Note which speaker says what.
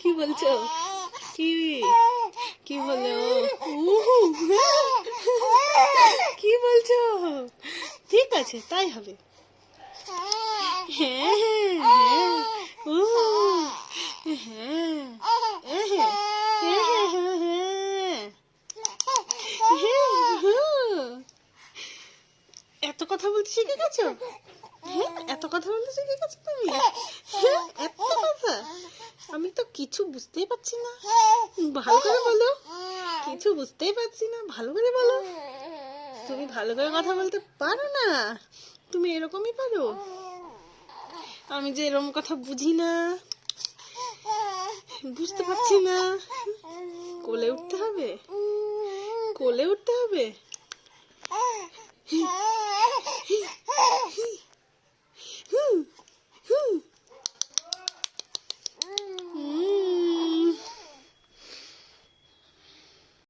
Speaker 1: কি বলছো? কি কি বলো? কি বলছো? ঠিক আছে, তাই হবে। হ্যাঁ হ্যাঁ এত কথা বলতে শিখে গেছো? হ্যাঁ, এত কথা বলতে শিখে গেছো তুমি? এত কথা? আমি তো কিছু বুঝতেই পারছি না। ভালো করে বলো। কিছু বুঝতেই পারছি না, ভালো করে বলো। তুমি ভালো করে কথা বলতে পারো না? তুমি এরকমই পারো? আমি যে এরকম কথা বুঝি না, বুঝতে পারছি না। কোলে উঠতে হবে, কোলে উঠতে হবে।